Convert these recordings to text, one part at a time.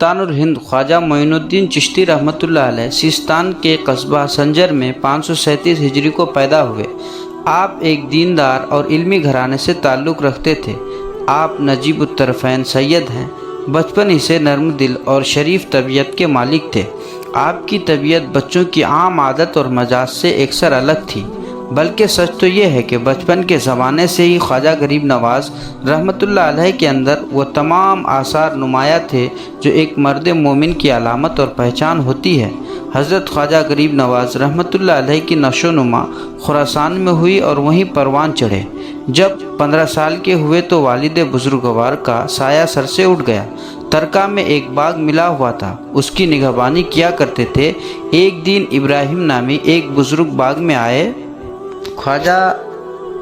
سلطان الہند خواجہ معین الدین چشتی رحمۃ اللہ علیہ سیستان کے قصبہ سنجر میں 537 ہجری کو پیدا ہوئے۔ آپ ایک دیندار اور علمی گھرانے سے تعلق رکھتے تھے۔ آپ نجیب الطرفین سید ہیں۔ بچپن ہی سے نرم دل اور شریف طبیعت کے مالک تھے۔ آپ کی طبیعت بچوں کی عام عادت اور مزاج سے یکسر الگ تھی، بلکہ سچ تو یہ ہے کہ بچپن کے زمانے سے ہی خواجہ غریب نواز رحمۃ اللہ علیہ کے اندر وہ تمام آثار نمایاں تھے جو ایک مرد مومن کی علامت اور پہچان ہوتی ہے۔ حضرت خواجہ غریب نواز رحمۃ اللہ علیہ کی نشو و نما خراسان میں ہوئی اور وہیں پروان چڑھے۔ جب 15 سال کے ہوئے تو والد بزرگوار کا سایہ سر سے اٹھ گیا۔ ترکا میں ایک باغ ملا ہوا تھا، اس کی نگہبانی کیا کرتے تھے۔ ایک دن ابراہیم نامی ایک بزرگ باغ میں آئے۔ خواجہ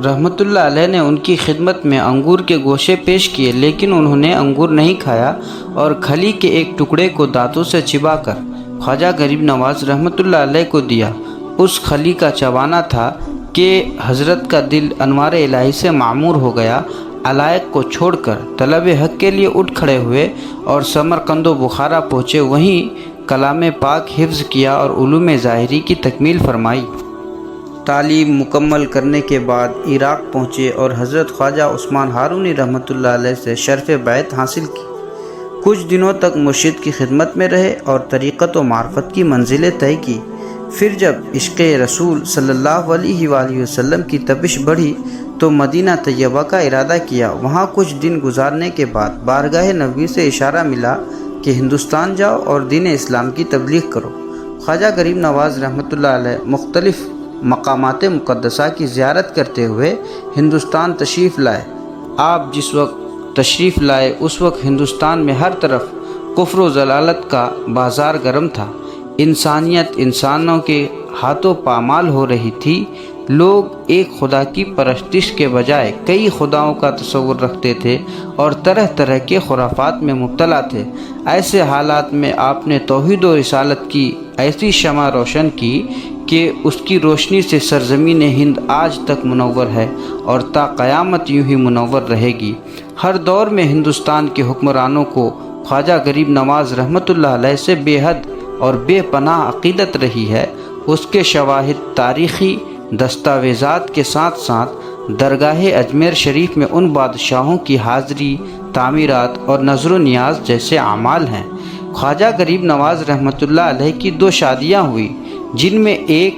رحمۃ اللہ علیہ نے ان کی خدمت میں انگور کے گوشے پیش کیے، لیکن انہوں نے انگور نہیں کھایا اور کھلی کے ایک ٹکڑے کو دانتوں سے چبا کر خواجہ غریب نواز رحمۃ اللہ علیہ کو دیا۔ اس کھلی کا چبانا تھا کہ حضرت کا دل انوار الہی سے معمور ہو گیا۔ علائق کو چھوڑ کر طلب حق کے لیے اٹھ کھڑے ہوئے اور سمرقند و بخارا پہنچے۔ وہیں کلام پاک حفظ کیا اور علوم ظاہری کی تکمیل فرمائی۔ تعلیم مکمل کرنے کے بعد عراق پہنچے اور حضرت خواجہ عثمان ہارونی رحمۃ اللہ علیہ سے شرف بیعت حاصل کی۔ کچھ دنوں تک مرشد کی خدمت میں رہے اور طریقت و معرفت کی منزلیں طے کی۔ پھر جب عشق رسول صلی اللہ علیہ وآلہ وسلم کی تپش بڑھی تو مدینہ طیبہ کا ارادہ کیا۔ وہاں کچھ دن گزارنے کے بعد بارگاہ نبوی سے اشارہ ملا کہ ہندوستان جاؤ اور دین اسلام کی تبلیغ کرو۔ خواجہ غریب نواز رحمۃ اللہ علیہ مختلف مقامات مقدسہ کی زیارت کرتے ہوئے ہندوستان تشریف لائے۔ آپ جس وقت تشریف لائے اس وقت ہندوستان میں ہر طرف کفر و ضلالت کا بازار گرم تھا۔ انسانیت انسانوں کے ہاتھوں پامال ہو رہی تھی۔ لوگ ایک خدا کی پرستش کے بجائے کئی خداؤں کا تصور رکھتے تھے اور طرح طرح کے خرافات میں مبتلا تھے۔ ایسے حالات میں آپ نے توحید و رسالت کی ایسی شمع روشن کی کہ اس کی روشنی سے سرزمین ہند آج تک منور ہے اور تا قیامت یوں ہی منور رہے گی۔ ہر دور میں ہندوستان کے حکمرانوں کو خواجہ غریب نواز رحمۃ اللہ علیہ سے بے حد اور بے پناہ عقیدت رہی ہے۔ اس کے شواہد تاریخی دستاویزات کے ساتھ ساتھ درگاہ اجمیر شریف میں ان بادشاہوں کی حاضری، تعمیرات اور نظر و نیاز جیسے اعمال ہیں۔ خواجہ غریب نواز رحمۃ اللہ علیہ کی 2 شادیاں ہوئی، جن میں ایک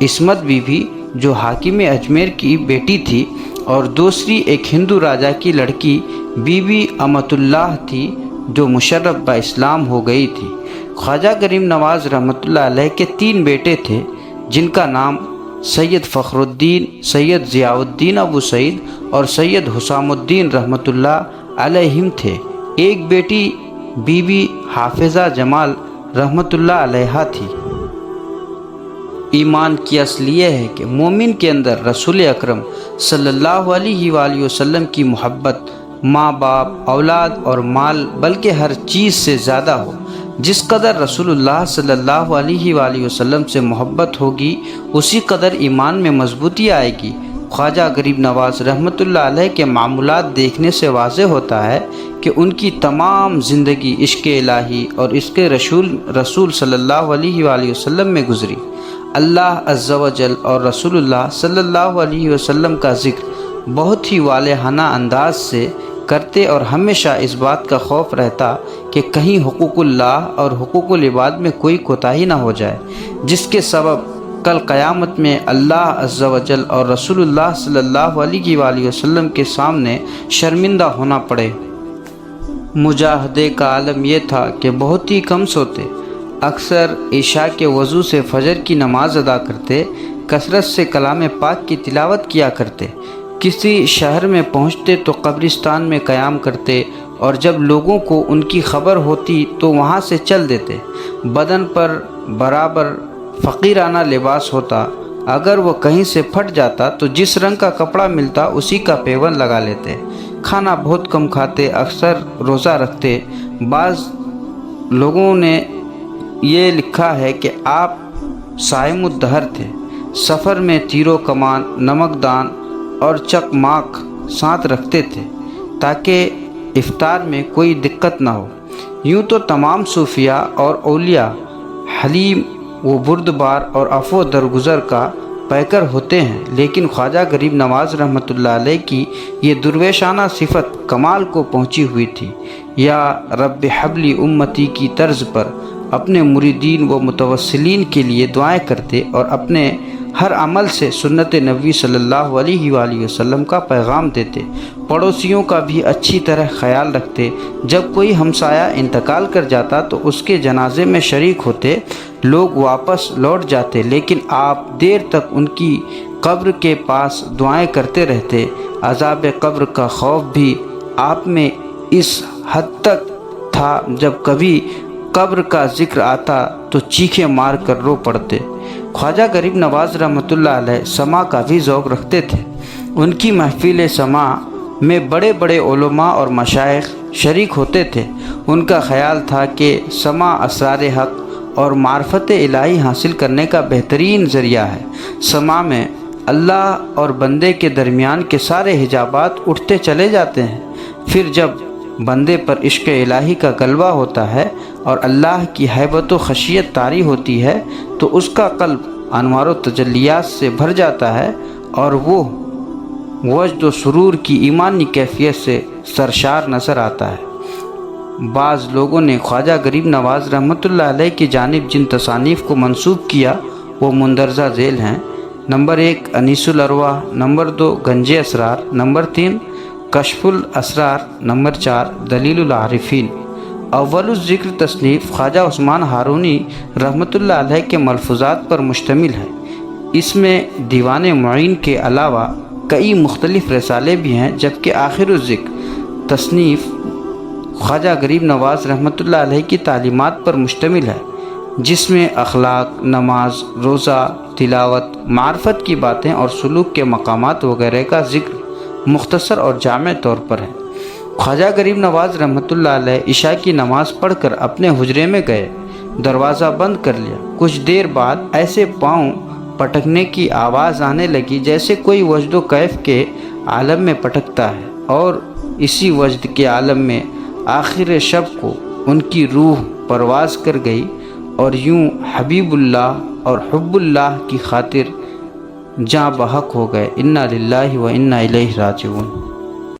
عصمت بی بی جو حاکم اجمیر کی بیٹی تھی اور دوسری ایک ہندو راجا کی لڑکی بی بی امت اللہ تھی جو مشرف با اسلام ہو گئی تھی۔ خواجہ غریب نواز رحمۃ اللہ علیہ کے 3 بیٹے تھے، جن کا نام سید فخر الدین، سید ضیاء الدین ابو سعید اور سید حسام الدین رحمۃ اللہ علیہم تھے۔ ایک بیٹی بی بی حافظہ جمال رحمۃ اللہ علیہا تھی۔ ایمان کی اصل یہ ہے کہ مومن کے اندر رسول اکرم صلی اللہ علیہ وآلہ وسلم کی محبت ماں باپ، اولاد اور مال بلکہ ہر چیز سے زیادہ ہو۔ جس قدر رسول اللہ صلی اللہ علیہ وآلہ وسلم سے محبت ہوگی اسی قدر ایمان میں مضبوطی آئے گی۔ خواجہ غریب نواز رحمۃ اللہ علیہ کے معمولات دیکھنے سے واضح ہوتا ہے کہ ان کی تمام زندگی عشق الہی اور عشق رسول صلی اللہ علیہ وآلہ وسلم میں گزری۔ اللہ عز و جل اور رسول اللہ صلی اللہ علیہ وسلم کا ذکر بہت ہی والہانہ انداز سے کرتے اور ہمیشہ اس بات کا خوف رہتا کہ کہیں حقوق اللہ اور حقوق العباد میں کوئی کوتاہی نہ ہو جائے، جس کے سبب کل قیامت میں اللہ عز و جل اور رسول اللہ صلی اللہ علیہ وآلہ وسلم کے سامنے شرمندہ ہونا پڑے۔ مجاہدے کا عالم یہ تھا کہ بہت ہی کم سوتے، اکثر عشاء کے وضو سے فجر کی نماز ادا کرتے، کثرت سے کلام پاک کی تلاوت کیا کرتے۔ کسی شہر میں پہنچتے تو قبرستان میں قیام کرتے اور جب لوگوں کو ان کی خبر ہوتی تو وہاں سے چل دیتے۔ بدن پر برابر فقیرانہ لباس ہوتا، اگر وہ کہیں سے پھٹ جاتا تو جس رنگ کا کپڑا ملتا اسی کا پیوند لگا لیتے۔ کھانا بہت کم کھاتے، اکثر روزہ رکھتے۔ بعض لوگوں نے یہ لکھا ہے کہ آپ صائم الدہر تھے۔ سفر میں تیر و کمان، نمک دان اور چکماک ساتھ رکھتے تھے تاکہ افطار میں کوئی دقت نہ ہو۔ یوں تو تمام صوفیاء اور اولیاء حلیم و بردبار اور عفو درگزر کا پیکر ہوتے ہیں، لیکن خواجہ غریب نواز رحمۃ اللہ علیہ کی یہ درویشانہ صفت کمال کو پہنچی ہوئی تھی۔ یا رب حبلی امتی کی طرز پر اپنے مریدین و متوسلین کے لیے دعائیں کرتے اور اپنے ہر عمل سے سنت نبوی صلی اللہ علیہ وآلہ وسلم کا پیغام دیتے، پڑوسیوں کا بھی اچھی طرح خیال رکھتے۔ جب کوئی ہمسایہ انتقال کر جاتا تو اس کے جنازے میں شریک ہوتے، لوگ واپس لوٹ جاتے، لیکن آپ دیر تک ان کی قبر کے پاس دعائیں کرتے رہتے۔ عذاب قبر کا خوف بھی آپ میں اس حد تک تھا جب کبھی قبر کا ذکر آتا تو چیخیں مار کر رو پڑتے۔ خواجہ غریب نواز رحمۃ اللہ علیہ سماع کا بھی ذوق رکھتے تھے۔ ان کی محفل سماع میں بڑے بڑے علماء اور مشائخ شریک ہوتے تھے۔ ان کا خیال تھا کہ سماع اسرار حق اور معرفت الہی حاصل کرنے کا بہترین ذریعہ ہے۔ سماع میں اللہ اور بندے کے درمیان کے سارے حجابات اٹھتے چلے جاتے ہیں۔ پھر جب بندے پر عشق الہی کا غلبہ ہوتا ہے اور اللہ کی ہیبت و خشیت طاری ہوتی ہے تو اس کا قلب انوار و تجلیات سے بھر جاتا ہے اور وہ وجد و سرور کی ایمانی کیفیت سے سرشار نظر آتا ہے۔ بعض لوگوں نے خواجہ غریب نواز رحمۃ اللہ علیہ کی جانب جن تصانیف کو منسوب کیا وہ مندرجہ ذیل ہیں۔ نمبر 1 انیس الارواح، نمبر 2 گنج اسرار، نمبر 3 کشف الاسرار، نمبر 4 دلیل العارفین۔ اول الذکر تصنیف خواجہ عثمان ہارونی رحمۃ اللہ علیہ کے ملفوظات پر مشتمل ہے۔ اس میں دیوان معین کے علاوہ کئی مختلف رسالے بھی ہیں، جبکہ آخر الذکر تصنیف خواجہ غریب نواز رحمۃ اللہ علیہ کی تعلیمات پر مشتمل ہے، جس میں اخلاق، نماز، روزہ، تلاوت، معرفت کی باتیں اور سلوک کے مقامات وغیرہ کا ذکر مختصر اور جامع طور پر ہے۔ خواجہ غریب نواز رحمۃ اللہ علیہ عشاء کی نماز پڑھ کر اپنے حجرے میں گئے، دروازہ بند کر لیا۔ کچھ دیر بعد ایسے پاؤں پٹکنے کی آواز آنے لگی جیسے کوئی وجد و کیف کے عالم میں پٹکتا ہے، اور اسی وجد کے عالم میں آخر شب کو ان کی روح پرواز کر گئی اور یوں حبیب اللہ اور حب اللہ کی خاطر جاں بحق ہو گئے۔ انا للہ و انا الیہ راجعون۔